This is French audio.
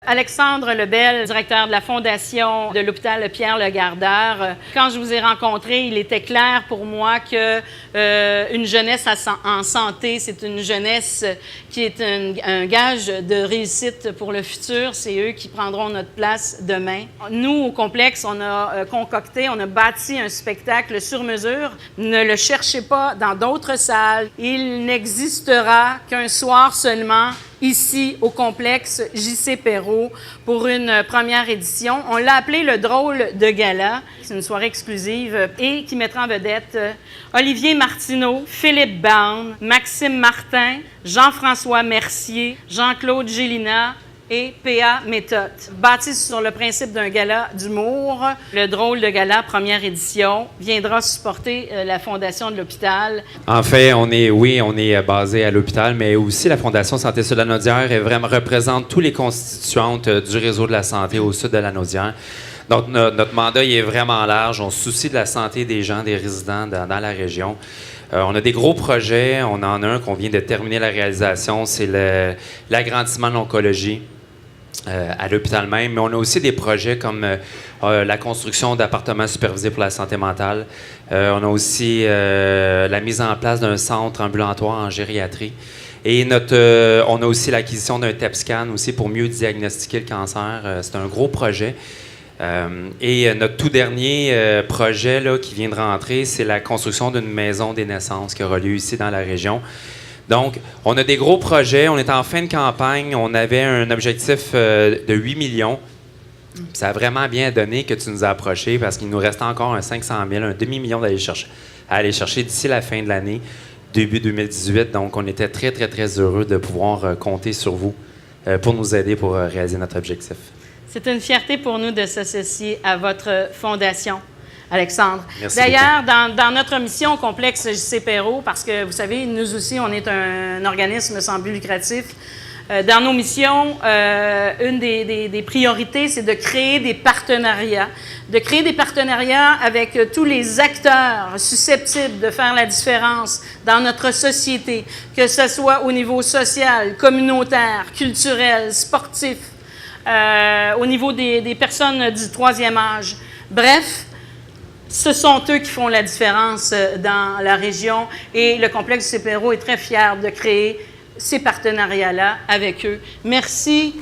Alexandre Lebel, directeur de la Fondation de l'hôpital Pierre-Legardeur. Quand je vous ai rencontré, il était clair pour moi que une jeunesse en santé, c'est une jeunesse qui est un gage de réussite pour le futur. C'est eux qui prendront notre place demain. Nous, au complexe, on a concocté, on a bâti un spectacle sur mesure. Ne le cherchez pas dans d'autres salles. Il n'existera qu'un soir seulement ici au complexe J.C. Perrot pour une première édition. On l'a appelé le drôle de gala. C'est une soirée exclusive et qui mettra en vedette Olivier Martineau, Philippe Baum, Maxime Martin, Jean-François Mercier, Jean-Claude Gélina et P.A. Méthode. Bâti sur le principe d'un gala d'humour, le drôle de gala, première édition, viendra supporter la Fondation de l'hôpital. En fait, on est basé à l'hôpital, mais aussi la Fondation Santé Sud de la Naudière représente tous les constituantes du réseau de la santé au sud de la Naudière. Donc, notre mandat il est vraiment large. On se soucie de la santé des gens, des résidents dans la région. On a des gros projets. On en a un qu'on vient de terminer la réalisation. C'est l'agrandissement de l'oncologie à l'hôpital même. Mais on a aussi des projets comme la construction d'appartements supervisés pour la santé mentale. On a aussi la mise en place d'un centre ambulatoire en gériatrie. Et on a aussi l'acquisition d'un TEP scan aussi pour mieux diagnostiquer le cancer. C'est un gros projet. Et notre tout dernier projet là, qui vient de rentrer, c'est la construction d'une maison des naissances qui aura lieu ici dans la région. Donc, on a des gros projets. On est en fin de campagne. On avait un objectif de 8 millions. Ça a vraiment bien donné que tu nous as approchés parce qu'il nous reste encore un 500 000, un demi-million à aller chercher d'ici la fin de l'année, début 2018. Donc, on était très, très, très heureux de pouvoir compter sur vous pour nous aider pour réaliser notre objectif. C'est une fierté pour nous de s'associer à votre fondation, Alexandre. Merci D'ailleurs, dans notre mission au complexe J.C. Perrot, parce que vous savez, nous aussi, on est un organisme sans but lucratif, dans nos missions, une des priorités, c'est de créer des partenariats. De créer des partenariats avec tous les acteurs susceptibles de faire la différence dans notre société, que ce soit au niveau social, communautaire, culturel, sportif, au niveau des personnes du troisième âge. Bref, ce sont eux qui font la différence dans la région et le complexe J.C. Perrot est très fier de créer ces partenariats-là avec eux. Merci